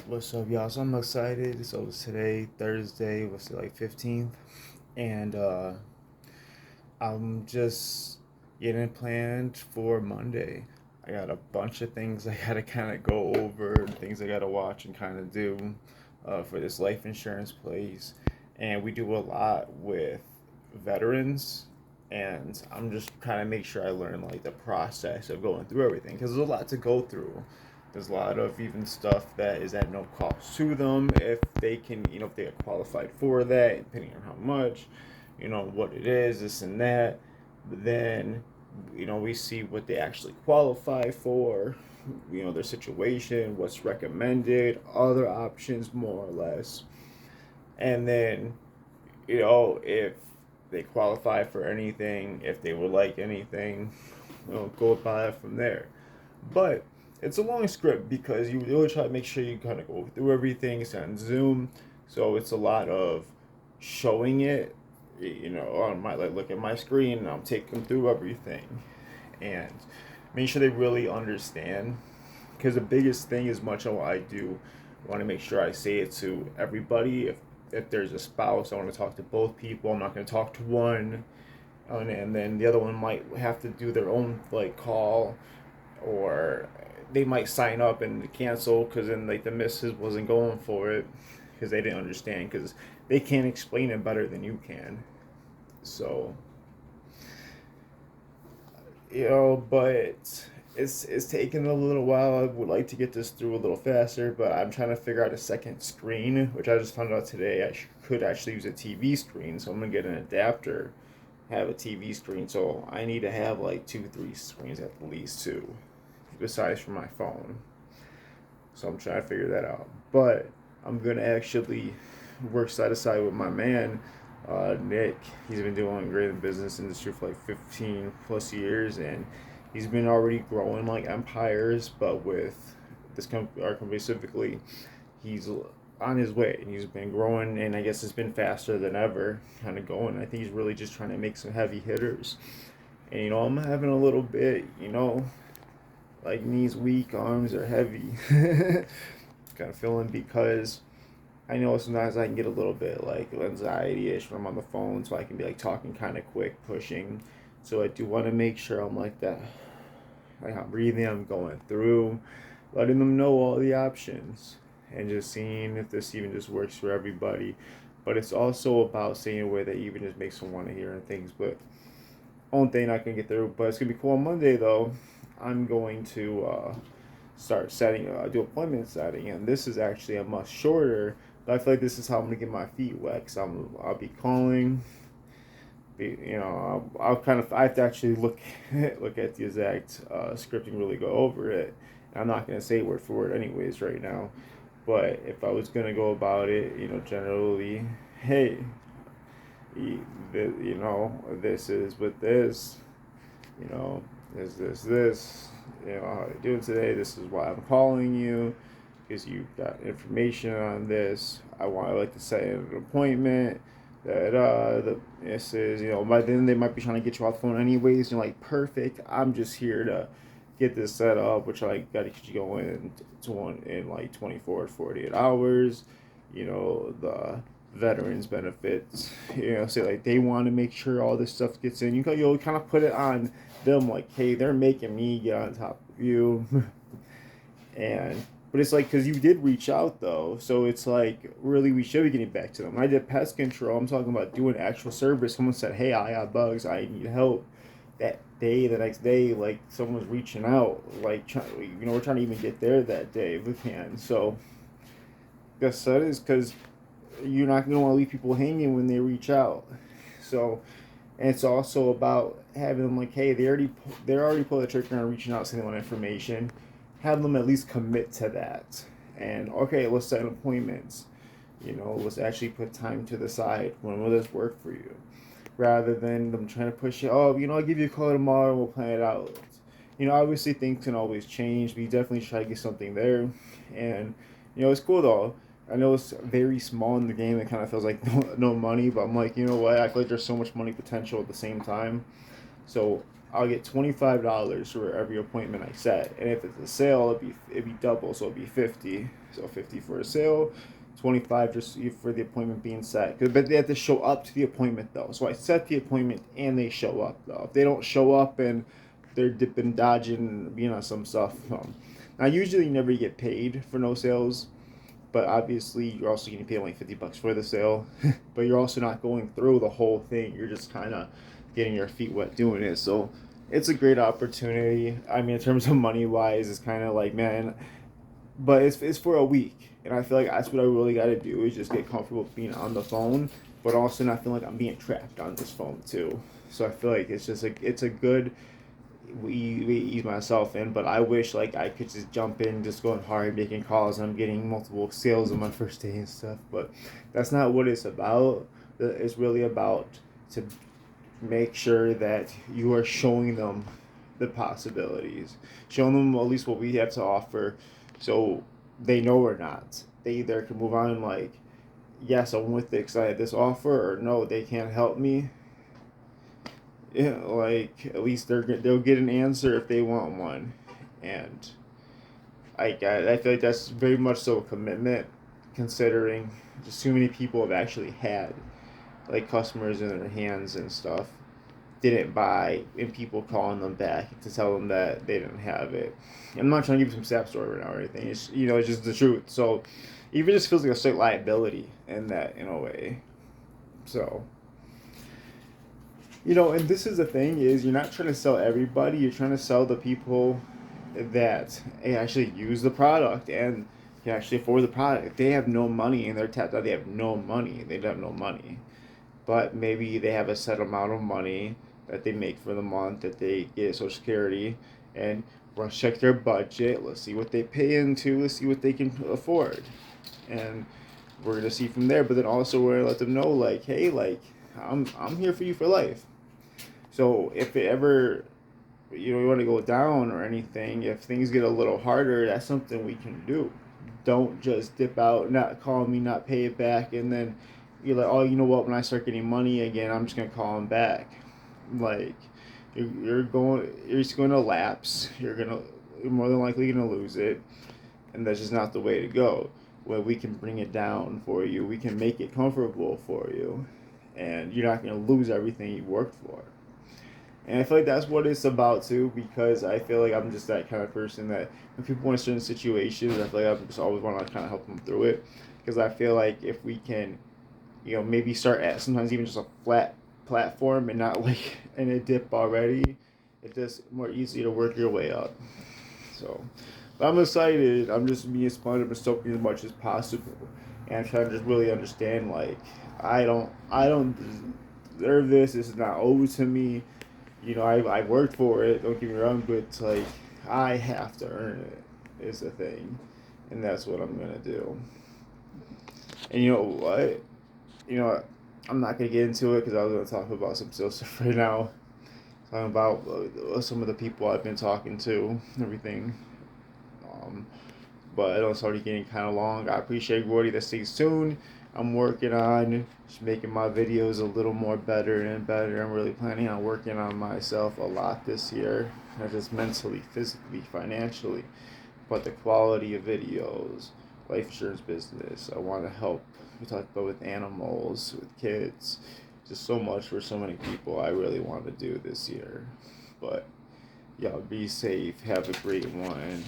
What's up, y'all? So I'm excited. So today, Thursday, what's it like 15th? And I'm just getting planned for Monday. I got a bunch of things I gotta kind of go over, things I gotta watch and kind of do for this life insurance place. And we do a lot with veterans. And I'm just kind of make sure I learn like the process of going through everything because there's a lot to go through. There's a lot of even stuff that is at no cost to them if they can, if they are qualified for that, depending on how much, what it is, this and that. But then, we see what they actually qualify for, their situation, what's recommended, other options, more or less. And then, if they qualify for anything, if they would like anything, go about it from there. But it's a long script because you really try to make sure you kind of go through everything. It's on Zoom, so it's a lot of showing it. On my like look at my screen, and I'm taking them through everything, and make sure they really understand. Because the biggest thing is much of what I do. I want to make sure I say it to everybody. If there's a spouse, I want to talk to both people. I'm not going to talk to one, and then the other one might have to do their own like call, or they might sign up and cancel because then like the missus wasn't going for it because they didn't understand because they can't explain it better than you can. So but it's taken a little while. I would like to get this through a little faster, but I'm trying to figure out a second screen, which I just found out today. Could actually use a TV screen, so I'm gonna get an adapter, have a TV screen. So I need to have like two, three screens at least two, besides from my phone. So I'm trying to figure that out. But I'm gonna actually work side to side with my man, Nick. He's been doing great in the business industry for like 15 plus years, and he's been already growing like empires. But with our company specifically, he's on his way, and he's been growing, and I guess it's been faster than ever, kind of going. I think he's really just trying to make some heavy hitters, and I'm having a little bit, like knees weak, arms are heavy. Kind of feeling because I know sometimes I can get a little bit like anxiety ish when I'm on the phone, so I can be like talking kind of quick, pushing. So I do want to make sure I'm like that. Like I'm breathing, I'm going through, letting them know all the options, and just seeing if this even just works for everybody. But it's also about saying a way that even just makes them want to hear and things. But only thing I can get through. But it's gonna be cool on Monday though. I'm going to start setting, do appointment setting, and this is actually a much shorter. But I feel like this is how I'm gonna get my feet wet. Cause I'll be calling. I'll kind of I have to actually look look at the exact scripting, really go over it. I'm not gonna say word for word anyways right now, but if I was gonna go about it, generally, hey, this is with this, you know, this, how you doing today? This is why I'm calling you, because you got information on this. I like to set an appointment. That this is, by then they might be trying to get you off the phone anyways. You're like, perfect. I'm just here to get this set up, which I got to get you going in like 24 to 48 hours. The veterans benefits. Say like they want to make sure all this stuff gets in. You'll kind of put it on them like, hey, they're making me get on top of you, and but it's like because you did reach out though, so it's like really we should be getting back to them. When I did pest control, I'm talking about doing actual service. Someone said, hey, I got bugs, I need help. That day, the next day, like someone's reaching out, like we're trying to even get there that day if we can. So guess that is because you're not going to want to leave people hanging when they reach out. So, and it's also about having them like, hey, they're already pulled the trigger on reaching out, sending them information. Have them at least commit to that. And okay, let's set appointments. Let's actually put time to the side. When will this work for you? Rather than them trying to push it. Oh, I'll give you a call tomorrow. And we'll plan it out. Obviously things can always change. But you definitely try to get something there. And it's cool though. I know it's very small in the game. It kind of feels like no money, but I'm like, what? I feel like there's so much money potential at the same time. So I'll get $25 for every appointment I set, and if it's a sale, it'd be double, so it'd be 50. So 50 for a sale, 25 just for the appointment being set. But they have to show up to the appointment though. So I set the appointment and they show up though. If they don't show up and they're dipping, dodging, some stuff. Now usually you never get paid for no sales, but obviously you're also getting paid only $50 for the sale. But you're also not going through the whole thing. You're just kind of getting your feet wet doing it. So it's a great opportunity. I mean, in terms of money wise, it's kind of like, man, but it's for a week, and I feel like that's what I really got to do is just get comfortable being on the phone, but also not feeling like I'm being trapped on this phone too. So I feel like it's a good we ease myself in, but I wish like I could just jump in, just going hard, making calls. I'm getting multiple sales on my first day and stuff, but that's not what it's about. It's really about to make sure that you are showing them the possibilities, showing them at least what we have to offer, so they know or not. They either can move on like, yes, I'm with it because I had this offer, or no, they can't help me. Yeah, like at least they'll get an answer if they want one, and I feel like that's very much so a commitment, considering just too many people have actually had like customers in their hands and stuff didn't buy, and people calling them back to tell them that they didn't have it. I'm not trying to give you some sap story right now or anything. It's it's just the truth. So even just feels like a straight liability in that in a way. So and this is the thing is you're not trying to sell everybody. You're trying to sell the people that actually use the product and can actually afford the product. If they have no money and they're tapped out, they have no money. They don't have no money. But maybe they have a set amount of money that they make for the month that they get Social Security, and let's check their budget. Let's see what they pay into. Let's see what they can afford, and we're gonna see from there. But then also we're gonna let them know like, hey, like I'm here for you for life. So if it ever you want to go down or anything, if things get a little harder, that's something we can do. Don't just dip out, not call me, not pay it back, and then you're like, oh, you know what? When I start getting money again, I'm just gonna call them back. Like, you're just going to lapse. You're more than likely gonna lose it, and that's just not the way to go. Well, we can bring it down for you. We can make it comfortable for you, and you're not gonna lose everything you worked for. And I feel like that's what it's about too, because I feel like I'm just that kind of person that when people in certain situations, I feel like I just always want to kind of help them through it, because I feel like if we can maybe start at sometimes even just a flat platform and not like in a dip already, it's just more easy to work your way up. So, but I'm excited. I'm just being sponsored and soaking as much as possible, and I'm trying to just really understand like I don't deserve this. This is not owed to me. I worked for it. Don't get me wrong, but it's like I have to earn it is the thing, and that's what I'm gonna do. And you know what? I'm not gonna get into it because I was gonna talk about some still stuff right now. Talking about some of the people I've been talking to, everything. Um, but it's already getting kind of long. I appreciate everybody that stays tuned. I'm working on just making my videos a little more better and better. I'm really planning on working on myself a lot this year, not just mentally, physically, financially, but the quality of videos, life insurance business. I want to help. We talk about with animals, with kids, just so much for so many people. I really want to do this year, but y'all be safe. Have a great one.